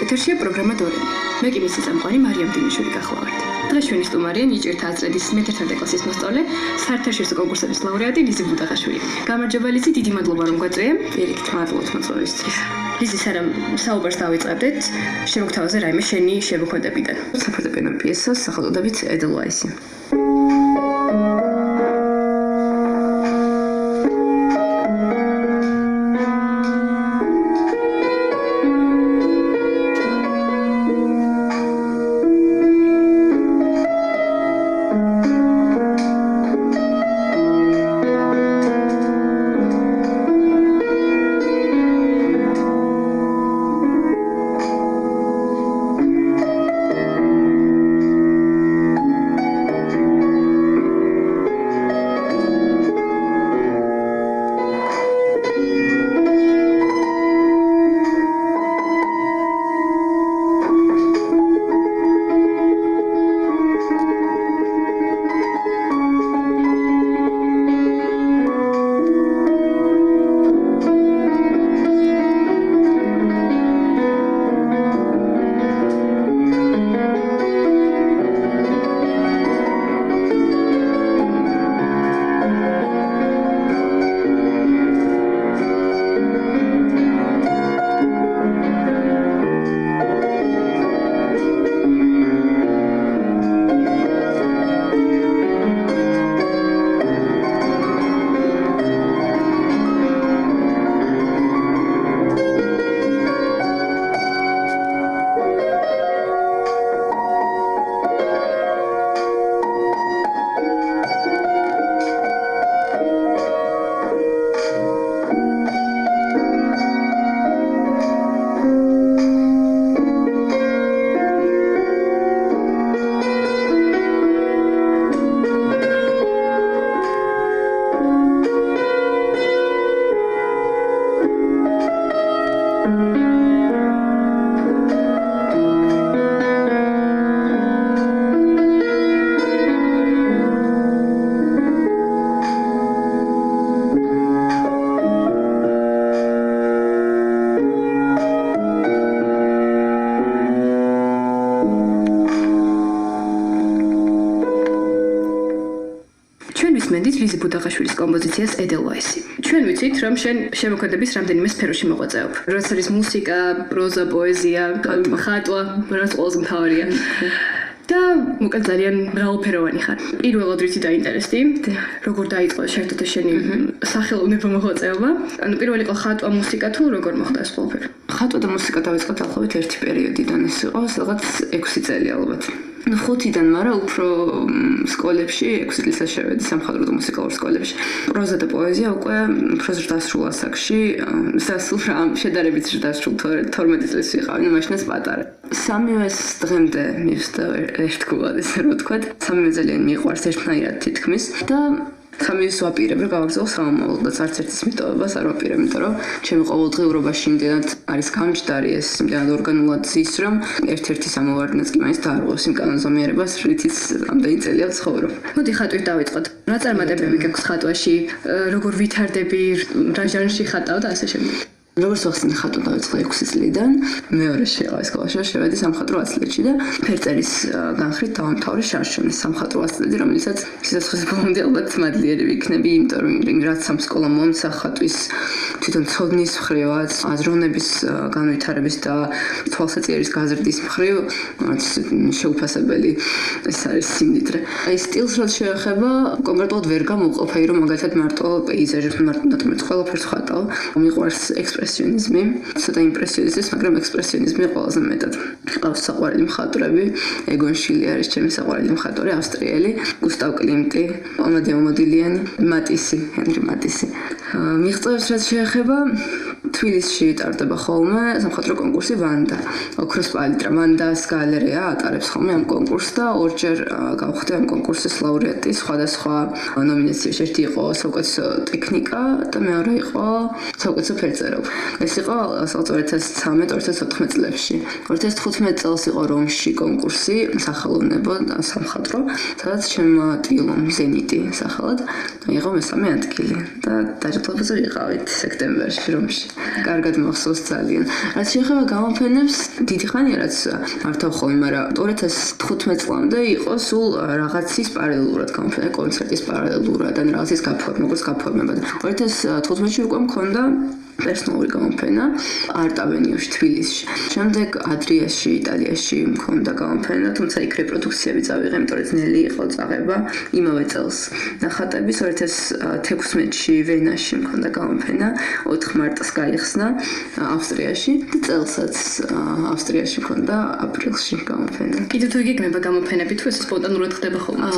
ეთერშია პროგრამა დორემი. მე კი მისი წამყვანი მარიამ დინიშვილი გახლავართ. დღეს ჩვენი სტუმარია ნიჭიერთა აზრედის მე-11 კლასის მოსწავლე, საერთაშორისო კონკურსების ლაურეატი ლიზი ბუდაღაშვილი. გამარჯობა ლიზი, დიდი მადლობა რომ გაწვია. პირიქით მადლობთ მოწვევისთვის. ლიზი, სანამ საუბარს დავიწყებდეთ, შემოგთავაზე რაიმე შენი შემოქმედებიდან. საფორტეპიანო პიესა სახელწოდებით ედელვაისი. ლიზი ბუდაღაშვილის კომპოზიციას ედელვაისი. ჩვენ ვიცით, რომ შენ შემოქმედების რამდენიმე სფეროში მოღვაწეობ. რაც არის მუსიკა, პროზა, პოეზია, ხატვა, რაც ყველაზე მთავარია. და მოკლედ ძალიან მრავალფეროვანი ხარ. პირველად რითი დაინტერესდი? როგორ დაიწყო საერთოდ შენი სახელოვნება მოღვაწეობა? ანუ პირველი იყო ხატვა, მუსიკა თუ როგორ მოხდა ეს ყველაფერი? ხატვა და მუსიკა დავიწყე დაახლოებით ერთი პერიოდიდან, ეს იყო რაღაც 6 წელი ალბათ. 5-დან, მაგრამ უფრო სკოლებში 6 წელსაც შევედი სამხატვრო და მუსიკალურ სკოლებში. პროზა და პოეზია უკვე უფრო ზრდასრულ ასაკში, შედარებით ზრდასრულ 12 წელს ვიყავი, მაშინაც პატარა. სამივეს დღემდე მივსდა ერთგულად, ესე რომ ვთქვათ. სამივე ძალიან მიყვარს ერთნაირად თითქმის და სამივეს ვაპირებ, რომ გავაგრძელო სამომავლოდ და არც ერთის მიტოვებას არ ვაპირებ, იმიტომ რომ ჩემი ყოველდღიურობაში იმდენად არის გამჯდარი ეს, იმდენად ორგანულად ზის, რომ ერთ-ერთი სამოვარდნაც კი მაინც დაარღვევს იმ კანონზომიერებას, რითიც ამდენი წელია ვცხოვრობ. მოდი ხატვით დავიწყოთ. რა წარმატებები გაქვს ხატვაში, როგორ ვითარდები, რა ჟანრში ხატავ და ასე შემდეგ. როგორც ვახსენე ხატვა დავიწყე 6 წლიდან, მეორე შეყავი სკოლაში, შევედი სამხატვრო ათლეტში და ფერწერის განხრით დავამთავრე შარშონის სამხატვრო ათლეტი, რომელსაც სიცოცხლის ბოლომდე ალბათ მადლიერები ვიქნები, იმიტომ რომ რაც ამ სკოლამ მომცა ხატვის თვითონ ცოდნის მხრივაც, აზროვნების განვითარების და თვალსაჩინოს გაზრდის მხრივ შეუფასებელი ეს არის სიმდიდრე. აი სტილს რაც შეეხება, კონკრეტულად ვერ გამოვყოფე, რომ მაგალითად მარტო პეიზაჟებს, მარტო ნატურმორტს ყველაფერს ხატავ. მიყვარს ექსპრესიონიზმი, ცოტა იმპრესიონიზმის, მაგრამ ექსპრესიონიზმი ყველაზე მეტად. ყავს საყვარელი მხატვრები, ეგონ შილი არის ჩემი საყვარელი მხატვარი, ავსტრიელი, გუსტავ კლიმტი, ამადეო მოდილიანი, ჰენრი მატისი. მიღწევებს რაც შეეხება, თბილისში ტარდება ხოლმე სამხატვრო კონკურსი ვანდა. ოქროს პალიტრა, ვანდას გალერეა ატარებს ხოლმე ამ კონკურსს და ორჯერ გავხდი ამ კონკურსის ლაურეატი, სხვადასხვა ნომინაციაში. ერთი იყო საუკეთესო ტექნიკა და მეორე იყო საუკეთესო ფერწერა. ეს იყო 2013-2014 წლებში. 2015 წელს იყო რომში კონკურსი სახელოვნებო სამხატვრო, სადაც ჩემმა ტილომ ზენიტი სახელად იყო მესამე ადგილი და დაჯილდოებაზე ვიყავით სექტემბერში რომში. კარგად მახსოვს ძალიან. რაც შეეხება გამოფენებს, დიდი ხანია რაც მართავ ხოლმე, მაგრამ 2015 წლამდე იყო სულ რაღაცის პარალელურად გამოფენა, კონცერტის პარალელურად, ან რაღაცის გაფორმება. 2015-ში უკვე მქონდა პერსონალური გამოფენა არტ-ავენიუში, თბილისში. შემდეგ ადრიაში, იტალიაში მქონდა გამოფენა, თუმცა იქ რეპროდუქციები წავიღე, იმიტომ რომ ძნელი იყო წაღება. იმავე წელს ნახატების 2016-ში ვენაში მქონდა გამოფენა, 4 მარტს გაიხსნა ავსტრიაში და წელსაც ავსტრიაში მქონდა აპრილში გამოფენა. კიდევ თუ იგეგმება გამოფენები, თუ ეს სპონტანურად ხდება ხოლმე?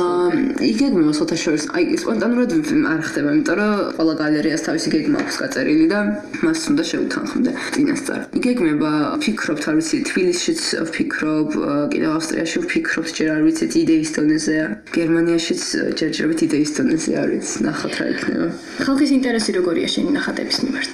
იგეგმება საერთაშორისო, სპონტანურად არ ხდება, იმიტომ რომ ყველა გალერეას თავისი გეგმა აქვს გაწერილი და მას უნდა შეუთანხმდე წინასწარ. იგეგმება, ვფიქრობთ, არ ვიცი, თბილისშიც ვფიქრობ, კიდევ ავსტრიაში ვფიქრობ, ჯერ არ ვიცით იდეის დონეზეა. გერმანიაშიც ჯერჯერობით იდეის დონეზე არ ვიცი, ნახოთ რა იქნება. ხალხის ინტერესი როგორია შენი ნახატების მიმართ?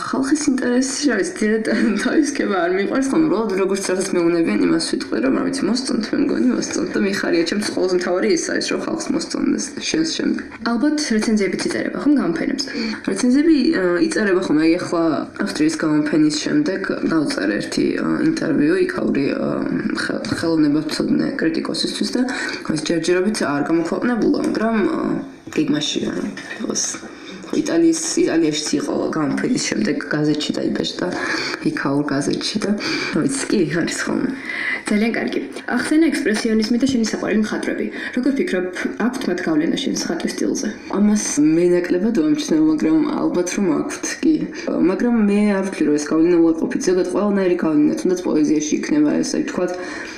ხალხის ინტერესი, რა ვიცი, დიდად თავისკება არ მიყვარს, ხოლმე უბრალოდ როგორც რაღაც მეუნებიან იმას ვიტყვი, რომ რა ვიცი, მოსწონთ, მე მგონი მოსწონთ და მიხარია, ჩემს ყველაზე მთავარი ის არის, რომ ხალხს მოსწონდეს შენს შემდეგ. ალბათ რეცენზიებიც იწერება ხომ გამოფენებზე? რეცენზიები იწერება ხოლმე, აი ახლა ავსტრიის გამოფენის შემდეგ დავწერე ერთი ინტერვიუ იქაური ხელოვნებათმცოდნე კრიტიკოსისთვის და ეს ჯერჯერობით არ გამოქვეყნებულა, მაგრამ გეგმაში იყოს. იტალიაშიც იყო გამოფენის შემდეგ გაზეთში დაიბეჭდა იქაურ გაზეთში და ვიცი კი არის ხოლმე. ძალიან კარგი. ახსენე ექსპრესიონიზმი და შენი საყვარელი მხატვრები. როგორ ფიქრობ, აქვთ მათ გავლენა შენ მხატვრის სტილზე? ამას მენაკლებად ვამჩნევ, მაგრამ ალბათ რომ აქვთ კი. მაგრამ მე არ ვფიქრობ, რომ ეს გავლენა უარყოფით. ზოგადად ყველანაირი გავლენა, თუნდაც პოეზიაში იქნება ეს, აი თქვათ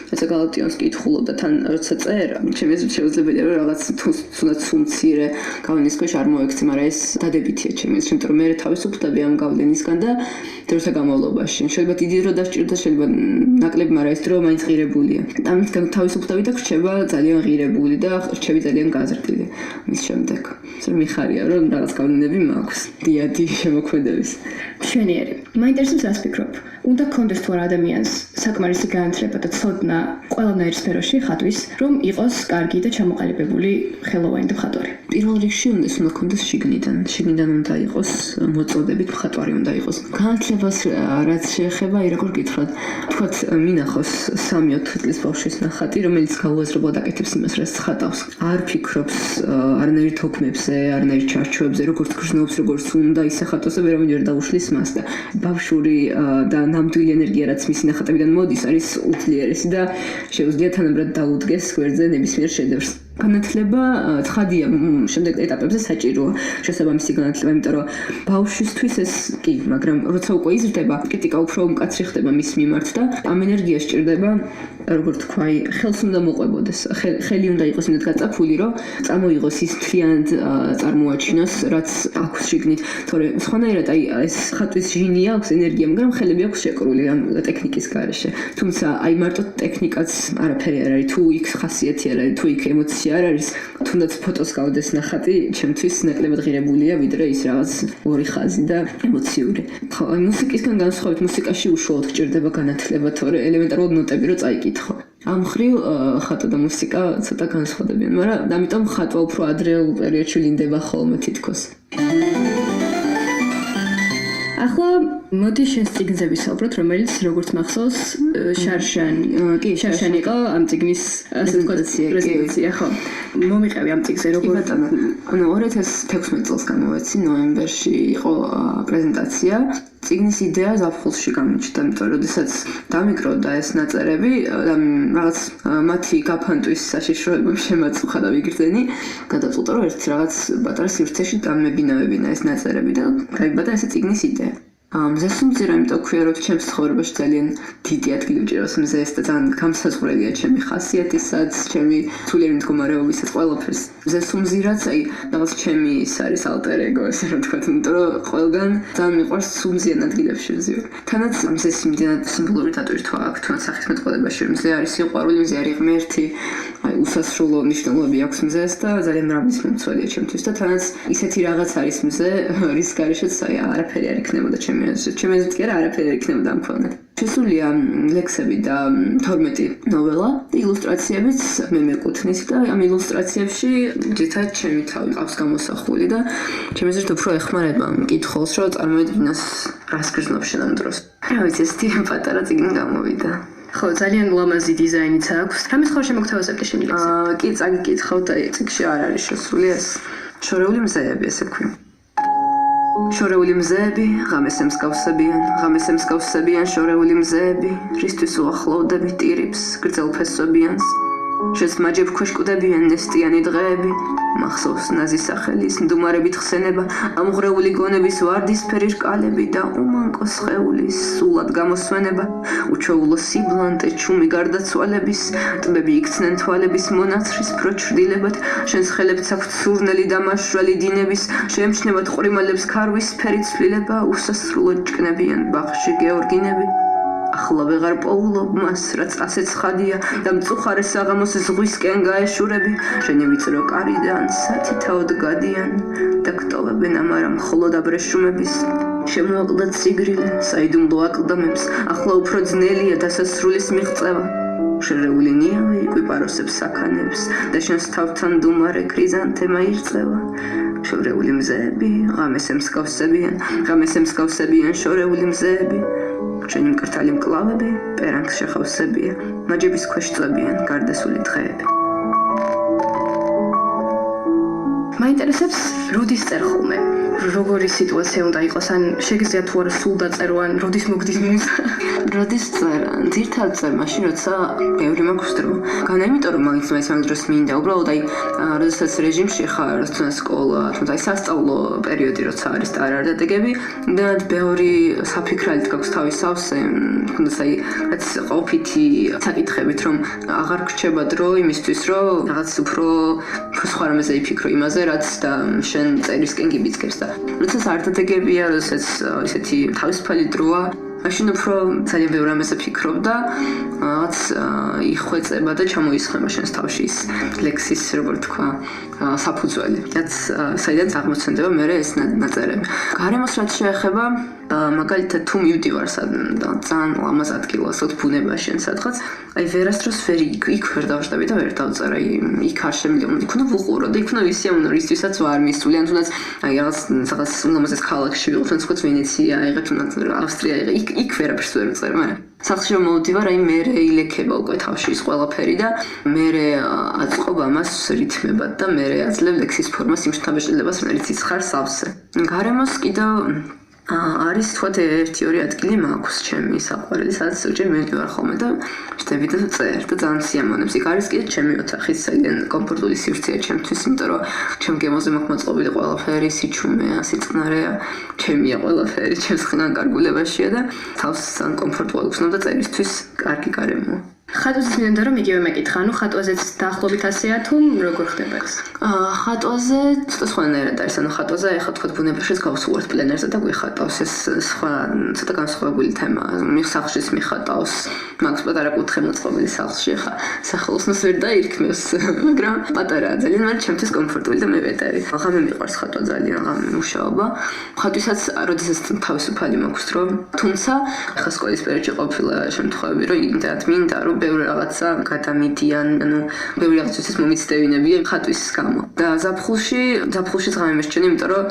ეს გალატიონს კითხულობ და თან როცა წერ, ჩემი აზრით შეუძლებელია რომ რაღაც თუნდაც სუმცირე გავლენის ქვეშ არ მოექცე, მაგრამ ეს დადებითია ჩემი აზრით, იმიტომ რომ მე თავისუფლდები ამ გავლენისგან და დროთა განმავლობაში. შეიძლება დიდი დრო დასჭირდა, შეიძლება ნაკლები, მაგრამ ეს დრო მაინც ღირებულია. ამისგან თავისუფლდები და რჩება ძალიან ღირებული და რჩები ძალიან გაზრდილი მის შემდეგ. ეს მიხარია რომ რაღაც გავლენები მაქვს დიადი შემოქმედების. მშვენიერი. მაინტერესებს რას ფიქრობ? უნდა გქონდეს თუ არა ადამიანს საკმარისი განათლება და ცოდნა ყველანაირ სფეროში ხატვის, რომ იყოს კარგი და ჩამოყალიბებული ხელოვანი და მხატვარი. პირველ რიგში უნდა გქონდეს შიგნიდან უნდა იყოს მოწოდებით მხატვარი უნდა იყოს. განათლებას რაც შეეხება, როგორ გითხრათ, თქვათ მინახოს 3-4 წლის ბავშვის ნახატი, რომელიც გაუაზრებლად აკეთებს იმას, რაც ხატავს. არ ფიქრობს არანაირ თოქმებზე, არანაირ ჩარჩოებზე, როგორც გრძნობს, როგორც უნდა ისახატოს და ვერავინ ვერ დაუშლის მას და ბავშვური და ნამდვილი ენერგია, რაც მისი ნახატებიდან მოდის, არის უძლიერესი და შეუძლია თანაბრად დაუდგეს გვერდზე ნებისმიერ შედევრს. განათლება ცხადია შემდეგ ეტაპებზე საჭიროა შესაბამისი განათლება, იმიტომ რომ ბავშვისთვის ეს კი, მაგრამ როცა უკვე იზრდება, კრიტიკა უფრო მკაცრი ხდება მის მიმართ და ამ ენერგიას სჭირდება, როგორ თქვა, ხელს უნდა მოყვებოდეს, ხელი უნდა იყოს იმდად გაწაფული, რომ წამოიღოს ის მთლიანად წარმოაჩინოს, რაც აქვს შიგნით, თორე სხვანაირად აი ეს ხატვის ჟინი აქვს, ენერგია, მაგრამ ხელები აქვს შეკრული ამ ტექნიკის გარეშე. თუმცა აი მარტო ტექნიკაც არაფერი არ არის, თუ იქ ხასიათი არ არის, თუ იქ ემოცია არ არის, თუნდაც ფოტოს გავდეს ნახატი, ჩემთვის ნაკლებად ღირებულია, ვიდრე ის რაღაც ორი ხაზი და ემოციური. ხო, აი მუსიკისგან განსხვავებით, მუსიკაში უშუალოდ გჭირდება განათლება, თორე ელემენტარულად ნოტები რო წაიკითხო. ამ ხრივ ხატვა და მუსიკა ცოტა განსხვავდებიან, მაგრამ ამიტომ ხატვა უფრო ადრეულ პერიოდში ვლინდება ხოლმე თითქოს. ახლა მოდი შენს წიგნზე ვისაუბროთ, რომელიც როგორც მახსოვს, შარშანი იყო ამ წიგნის ასე ვთქვათ პრეზენტაცია, ხო. მომიყევი ამ წიგნზე როგორ? ანუ 2016 წელს გამოვეცი ნოემბერში იყო პრეზენტაცია. წიგნის იდეა ზაფხულში გამიჩნდა, იმიტომ რომ როდესაც დამიკროდა ეს ნაწერები, რაღაც მათი გაფანტვის საშიშროებამ შემაწუხა და ვიგრძენი, გადაწყვიტა რომ ერთ რაღაც პატარა სივრცეში დამებინავებინა ეს ნაწერები და გაიბადა ესე წიგნის იდეა. მზესუმძირა, იმიტომ ქვია, რომ ჩემს ცხოვრებაში ძალიან დიდი ადგილი უჭირავს მზეს და ძალიან გამსაზღვრელია ჩემი ხასიათისაც, ჩემი სულიერი მდგომარეობისაც, ყველაფერს. მზესუმძირაც, აი, რაღაც ჩემი ის არის ალტერ ეგო, ესე რომ თქვა, იმიტომ რომ ყველგან ძალიან მიყვარს სუმზიან ადგილებში ვზიარ. თანაც მზეს იმდენად სიმბოლური დატვირთვა აქვს, თუნდაც სახის მეტყოლებაში, რომ მზე არის სიყვარული, მზე არის ღმერთი, აი, უსასრულო ნიშნულობები აქვს მზეს და ძალიან მრავლის მომცველია ჩემთვის და თანაც ისეთი რაღაც არის მზე, რის გარეშეც აი არაფერი არ იქნებოდა ჩემი ჩემი აზრით კი არაფერი იქნებოდა ამ ფონად. შესულია ლექსები და 12 ნოველა, ილუსტრაციებიც მე მეკუთვნის და ამ ილუსტრაციებში ძირითადად ჩემი თავი ყავს გამოსახული და ჩემი აზრით უფრო ეხმარება მკითხველს, რომ წარმოედგინოს რას გრძნობს შენ ამ დროს. რა ვიცი, ეს პატარა წიგნი გამოვიდა. ხო, ძალიან ლამაზი დიზაინიც აქვს. რამის ხარ შემოგთავაზებდი შენი ლექსი? კი, წაგიკითხავ და წიგნში არ არის შესული ეს შორეული მზეები, ესე ქვია. შორეული მზეები, ღამეს ემსგავსებიან, ღამეს ემსგავსებიან შორეული მზეები, რისთვის უახლოვდები ტირიფს, გრძელ ფესვებიანს. შენს მაჯებ ქვეშ კვდებიან ნესტიანი დღეები, მახსოვს ნაზის სახელის მდუმარებით ხსენება, ამღრეული გონების ვარდისფერი რკალები და უმანკო სხეულის სულად გამოსვენება, უჩვეულო სიბლანტე ჩუმი გარდაცვალების, ტბები იქცნენ თვალების მონაცრის პროჩრდილებად, შენს ხელებს აქვთ სურნელი და მაშვალი დინების, შეემჩნევათ ყვრიმალებს ქარვის სფერი ცვლილება, უსასრულოდ ჭკნებიან ბაღში გეორგინები. ახლა ვეღარ პოულობ მას, რაც ასეც ხადია და მწუხარე საღამოს ზღვისკენ გაეშურები, შენი ვიწრო კარიდან სათითაოდ გადიან და გტოვებენ ამარა მხოლოდ აბრეშუმების. შემოაკლდათ სიგრილე, საიდუმლო აკლდამებს, ახლა უფრო ძნელია დასასრულის მიღწევა. შერეული ნიავი იკვიპაროსებს საქანებს და შენს თავთან დუმარე ქრიზანთემა ირწევა. შორეული მზეები, ღამეს ემსგავსებიან, ღამეს ემსგავსებიან შორეული მზეები. შენი მკრთალი მკლავები, პერანგს შეხავსებია, მაჯების ქვეშ წლებიან გარდასული დღეები. მაინტერესებს როდის წერ ხოლმე? როგორი სიტუაცია უნდა იყოს, ან შეგიძლია თუ არა სულ დაწერო, ან როდის მოგდის მუზა? როდის წერ? ძირთად წერ მაშინ, როცა ბევრი მაქვს დრო. განა იმიტომ რომ მაგის დროს მინდა, უბრალოდ აი, როდესაც რეჟიმში ხარ, თუნდაც სკოლა, თუნდაც აი სასწავლო პერიოდი როცა არის და არ არის დადეგები, იმდენად ბევრი საფიქრალით გაქვს თავის სავსე, თუნდაც აი, რაც ყოფითი საკითხებით, რომ აღარ გრჩება დრო იმისთვის, რომ რაღაც უფრო სხვა რამეზე იფიქრო იმაზე, რაც და შენ წერისკენ გიბიძგებს და როდესაც არ დადეგებია, როდესაც ისეთი თავისუფალი დროა, მაშინ უფრო ძალიან ბევრ რამეზე ფიქრობ და რაღაც იხვეწება და ჩამოისხება შენს თავში ის ლექსის, როგორ თქვა, საფუძველი. რაც საიდანაც აღმოცენდება მე ეს ნაწერები. გარემოს რაც შეეხება, მაგალითად თუ მივდივარ ძალიან ლამაზ ადგილას, ოთ ბუნებაში ან სადღაც, აი ვერასდროს ვერ იქ ვერ დავშტები და ვერ დავწერ, აი იქ არ შემიძლია, იქ უნდა ვუყურო და იქ უნდა ვისიამოვნო, რისთვისაც ვარ მისული, ან თუნდაც აი რაღაც ულამაზეს ქალაქში ვიყო, თუნდაც თქვა ვენეცია, აიღე თუნდაც ავსტრია, აიღე იქ ვერაფერს ვერ ვწერ, მაგრამ სახლში რომ მოვდივარ, აი მე ილექება უკვე თავში ის ყველაფერი და მე აწყობ ამას რითმებად და მე აძლევ ლექსის ფორმას იმ შთაბეჭდილებას, რომელიც ის ხარ სავსე. გარემოს კიდევ არის თქვათ 1-2 ადგილი მაქვს ჩემი საყვარელი, სადაც ზოგჯერ მივდივარ ხოლმე და ვწდები და წერ და ძალიან სიამოვნებს. იქ არის კიდე ჩემი ოთახის ძალიან კომფორტული სივრცეა ჩემთვის, იმიტომ რომ ჩემ გემოზე მაქვს მოწყობილი ყველაფერი, სიჩუმეა, სიწყნარეა, ჩემია ყველაფერი, ჩემს ხანგარგულებაშია და თავს ძალიან კომფორტულად ვხსნებ და წერისთვის კარგი გარემოა. ხატვაზეც მინდა რომ იგივე მეკითხა, ანუ ხატვაზეც დაახლოებით ასეა თუ როგორ ხდება ეს? ხატვაზე ცოტა სხვანაირად არის, ანუ ხატვაზე ეხლა თქვა ბუნებაშიც გავსუვართ პლენერზე და გვიხატავს, ეს სხვა ცოტა განსხვავებული თემაა. სახლშიც მიხატავს, მაგს პატარა კუთხე მოწყობილი სახლში, ეხლა სახელოსნოს ვერ დაირქმევს, მაგრამ პატარაა ძალიან, მაგრამ ჩემთვის კომფორტული და მე ვეტარი. ღამე მიყვარს ხატვა ძალიან, ღამე მუშაობა. ხატვისაც როდესაც თავისუფალი მაქვს დრო, თუმცა ეხლა სკოლის პერიოდში ყოფილა შემთხვევები, რომ იმდენად მინდა რომ ბევრი რაღაცა გადამიდიან, ანუ ბევრი რაღაცისთვის მომიცდევინებია ხატვის გამო. და ზაფხულში ღამე მერჩენი, იმიტომ რომ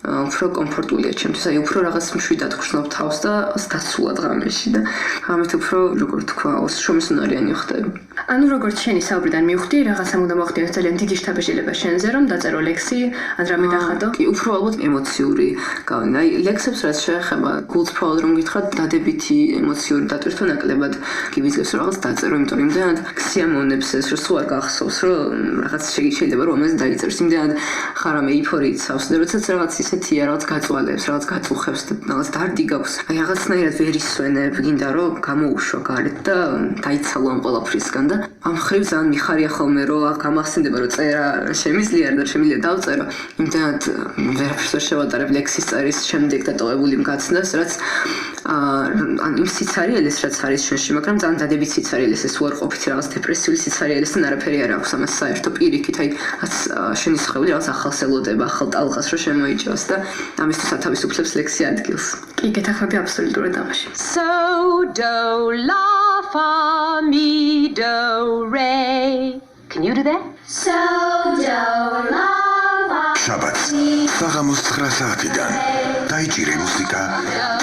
უფრო კომფორტულია ჩემთვის, აი უფრო რაღაც მშვიდად ვხსნობ თავს და დაცულად ღამეში და ღამით უფრო როგორ თქვა, შრომისუნარიანი ხდები. ანუ როგორც შენი საუბრიდან მივხვდი, რაღაცა უნდა მოხდეს ძალიან დიდი შთაბეჭდილება შენზე, რომ დაწერო ლექსი, ან რამე დახატო. კი, უფრო ალბათ ემოციური გავნა. აი ლექსებს რაც შეეხება, გულწრფელად რომ გითხრათ, დადებითი ემოციური დატვირთვა ნაკლებად გიბიძგებს რომ რაღაც დაწერო, იმიტომ რომ იმდენად სიამოვნებს ეს, რომ სულ არ გახსოვს, რომ რაღაც შეიძლება რომ ამაზე დაიწეროს, იმდენად ხარ ამ ეიფორიით სავს და როდესაც რაღაც ისეთია, რაღაც გაწვალებს, რაღაც გაწუხებს და რაღაც დარდი გაქვს. აი რაღაცნაირად ვერ ისვენებ, გინდა რომ გამოუშვა გარეთ და დაიცალო ამ ყველაფრისგან და ამ ხრივ ძალიან მიხარია ხოლმე რომ გამახსენდება რომ წერა შემიძლია და შემიძლია დავწერო. იმდენად ვერაფერს ვერ შევატარებ ლექსის წერის შემდეგ დატოვებული მგაცნას, რაც ან იმ სიცარიელეს რაც არის შენში, მაგრამ ძალიან დადებით სიცარიელე სიცარიელის ეს უარყოფითი რაღაც დეპრესიული სიცარიელის და არაფერი არ აქვს ამას საერთო პირიქით, აი შენი სხეული რაღაც ახალს ელოდება, ახალ ტალღას რო შემოიჭრას და ამისთვის ათავისუფლებს ლექსი ადგილს. კი, გეთახმები აბსოლუტურად ამაში. So do la fa mi do re. Can you do that? So do la fa. შაბათს საღამოს 9 საათიდან დაიჭირე მუსიკა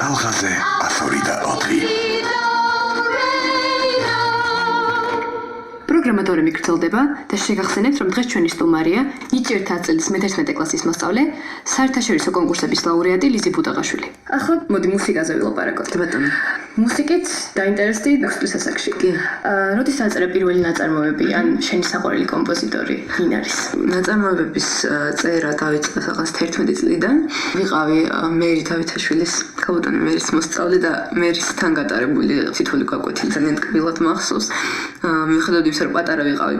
ტალღაზე 102 და 4. პროგრამა დორემი გრძელდება და შეგახსენებთ, რომ დღეს ჩვენი სტუმარია იჭერთა წელს მე-11 კლასის მოსწავლე, საერთაშორისო კონკურსების ლაურეატი ლიზი ბუდაღაშვილი. ახლა მოდი მუსიკაზე ვილაპარაკოთ. ბატონო. მუსიკით დაინტერესდი 6 წლის ასაკში. როდის დაწერა პირველი ნაწარმოები ან შენი საყვარელი კომპოზიტორი ვინ არის? ნაწარმოებების წერა დაიწყო რაღაც 11 წლიდან. ვიყავი მერი დავითაშვილის, ქალბატონი მერის მოსწავლე და მერისთან გატარებული თითოეული გაკვეთილი ძალიან ტკბილად მახსოვს. მიუხედავად იმისა, რომ პატარა ვიყავი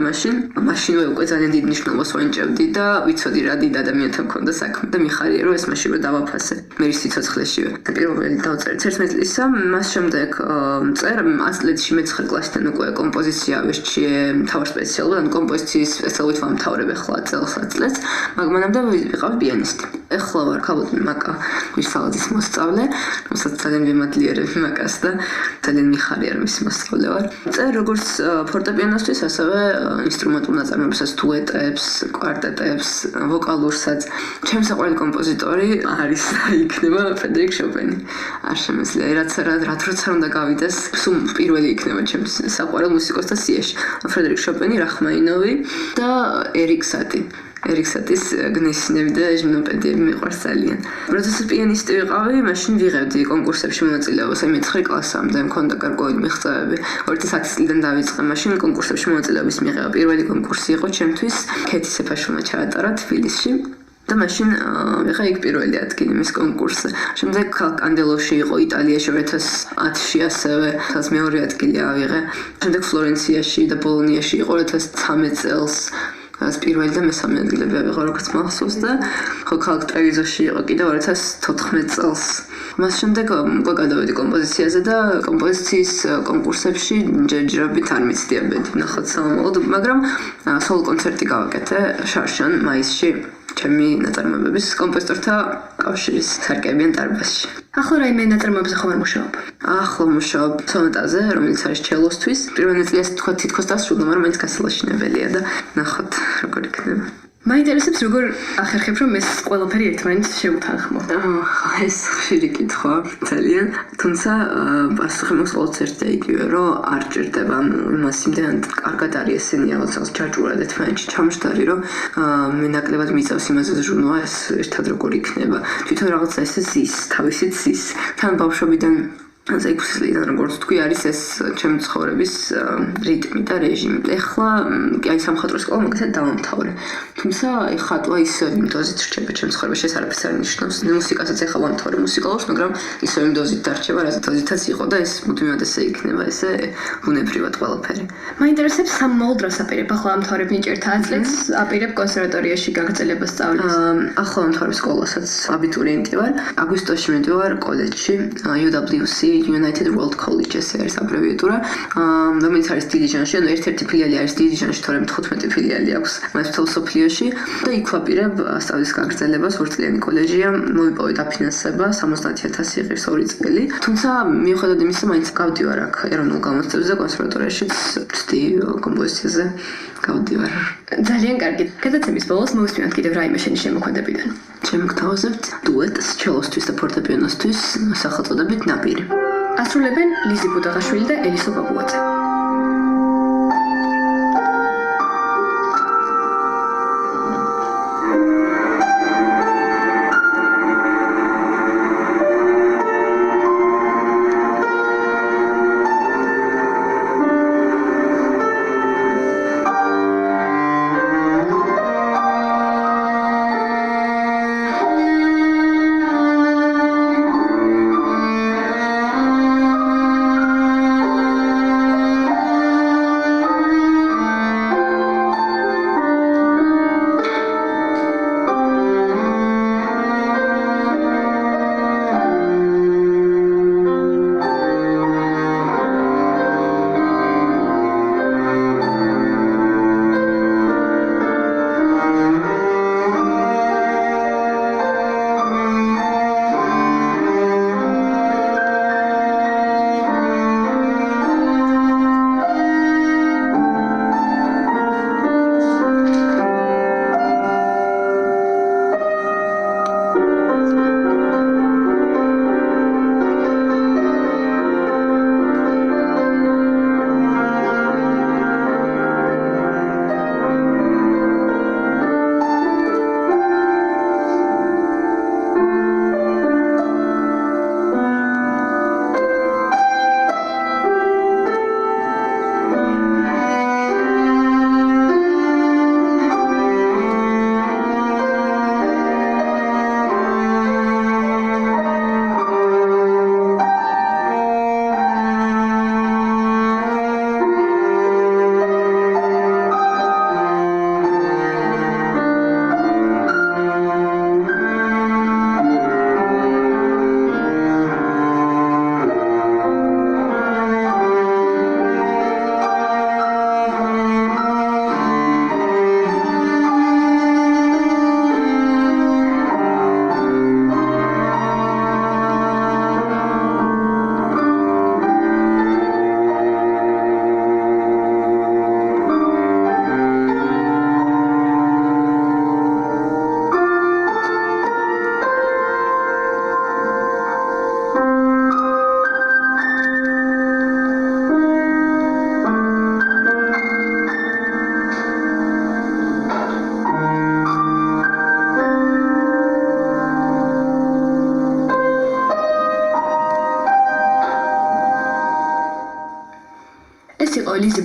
მაშინვე უკვე ძალიან დიდ მნიშვნელობას ვენჭებდი და ვიცოდი რა დიდ ადამიანთან მქონდა საქმე და მიხარია რომ ეს მაშინ დავაფასე მერის სიცოცხლეშივე. პირველი დავწერე 11 წლისა, მას შემდეგ წერ 100 წლებში მე-9 კლასიდან უკვე კომპოზიცია ვერჩიე მთავარ სპეციალურად, ანუ კომპოზიციის სპეციალობით ვამთავრებ ახლა წელს 100 წლებს, მაგრამ მანამდე ვიყავი პიანისტი. ეხლა ვარ ქალბატონი მაკა მირსალაძის მოსწავლე, რომელსაც ძალიან ვიმადლიერებ მაკას და ძალიან მიხარია რომ ის მოსწავლე ვარ. წერ როგორც ფორტეპიანოსთვის, ასევე ინსტრუმენტულ ნაწარმოებებსაც, დუეტებს, კვარტეტებს, ვოკალურსაც. ჩემი საყვარელი კომპოზიტორი არის და იქნება ფრედერიკ შოპენი. არ შემეძლია, რაც როცა უნდა გავიდეს, სულ პირველი იქნება ჩემს საყვარელ მუსიკოსთა სიაში. ფრედერიკ შოპენი, რახმაინოვი და ერიკ სატი. ერიქსატის გნესინები და ჟიმნოპედიები მიყვარს ძალიან. როდესაც პიანისტი ვიყავი, მაშინ ვიღებდი კონკურსებში მონაწილეობას, აი მე-9 კლასამდე მქონდა გარკვეული მიღწევები. 2010 წლიდან დავიწყე მაშინ კონკურსებში მონაწილეობის მიღება. პირველი კონკურსი იყო ჩემთვის, ქეთი სეფაშვილმა ჩაატარა თბილისში. და მაშინ ვიღე იქ პირველი ადგილი მის კონკურსზე. შემდეგ კანდელოში იყო იტალიაში 2010-ში ასევე, თავს მეორე ადგილი ავიღე. შემდეგ ფლორენციაში და ბოლონიაში იყო 2013 წელს. ეს პირველი და მესამე ადგილები ავიღო, როგორც მახსოვს და ხო ქალაქ ტრევიზოში იყო კიდევ 2014 წელს. მას შემდეგ უკვე გადავედი კომპოზიციაზე და კომპოზიციის კონკურსებში ჯერჯერობით არ მიცდიებდი ნახოთ სამომავლოდ, მაგრამ სოლო კონცერტი გავაკეთე შარშან მაისში ჩემი ნაწარმოებების კომპოზიტორთა კავშირის სარკეებიან დარბაზში. ახლა რაიმე ნაწარმოებზე ხომ არ მუშაობ? ახლა მუშაობ სონატაზე, რომელიც არის ჩელოსთვის. პირველ ნაწილს თქვა თითქოს დასრულდა, მაგრამ მაინც გასალაშინებელია და ნახოთ როგორ იქნება. მაინტერესებს როგორ ახერხებ რომ ეს ყველაფერი ერთმანეთს შეუთანხმო. ეს ხშირი კითხვა ძალიან, თუმცა პასუხი მოსყოლს ერთია იგივე, რომ არ ჭირდება იმას იმდენად კარგად არის ესენი რაღაცას ჩაჭურად ერთმანეთში ჩამჯდარი, რომ მე ნაკლებად მიწევს იმაზე ჟურნალა ეს ერთად როგორ იქნება. თვითონ რაღაცა ესე ზის, თავისით ზის. თან ბავშვობიდან ასე 6 წლიდან როგორც თქვი არის ეს ჩემი ცხოვრების რიტმი და რეჟიმი. ეხლა აი სამხატვრო სკოლა მაგასაც დავამთავრე. თუმცა აი ხატვა ისე იმ დოზით რჩება ჩემი ცხოვრებაში, ეს არაფერს არ ნიშნავს. მუსიკასაც ეხლა ვამთავრე მუსიკალურს, მაგრამ ისე იმ დოზით დარჩება, რაც დოზითაც იყო და ეს მუდმივად ესე იქნება, ესე ბუნებრივად ყველაფერი. მაინტერესებს სამმაოდ რას აპირებ? ახლა ამთავრებ ნიჭერთა წლებს, აპირებ კონსერვატორიაში გაგრძელებას სწავლის. ახლა ვამთავრებ სკოლასაც, აბიტურიენტი ვარ. აგვისტოში მივდივარ კოლეჯში, UWC United World College ეს არის აბრევიატურა, რომელიც არის დილიჯანში, ანუ ერთ-ერთი ფილიალი არის დილიჯანში, თორემ 15 ფილიალი აქვს მას მთელ სოფლიოში და იქ ვაპირებ სწავლის გაგრძელებას, ორწლიანი კოლეჯია, მოვიპოვე დაფინანსება 70,000 იღებს 2 წელი. თუმცა მიუხედავად იმისა, მაინც გავდივარ აქ ეროვნულ გამოცდებზე და კონსერვატორიაში ვწდი კომპოზიციაზე გავდივარ. ძალიან კარგი. გადაცემის ბოლოს მოვისმინოთ კიდევ რაიმე შენი შემოქმედებიდან. შემოგთავაზებთ დუეტს ჩელოსთვის და ფორტეპიანოსთვის სახელწოდებით ნაპირი. ასრულებენ ლიზი ბუდაღაშვილი და ელისო ბაბუაძე.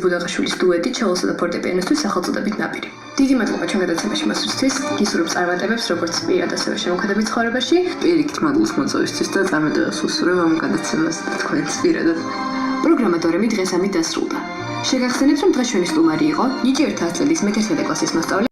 ბუდაღაშვილის დუეტი ჩელოსა და ფორტეპიანოსთვის სახელწოდებით ნაპირი. დიდი მადლობა ჩვენ გადაცემაში მასვისთვის. გისურვებთ წარმატებებს როგორც პირად ასევე შემოქმედებით ცხოვრებაში. პირიქით მადლობს მოწვევისთვის და წარმატებას უსურვებ ამ გადაცემას თქვენს პირადად. პროგრამა დორემი დღეს ამით დასრულდა. შეგახსენებთ რომ დღეს ჩვენი სტუმარი იყო ნიჭი 1 წლის მე-11 კლასის მოსწავლე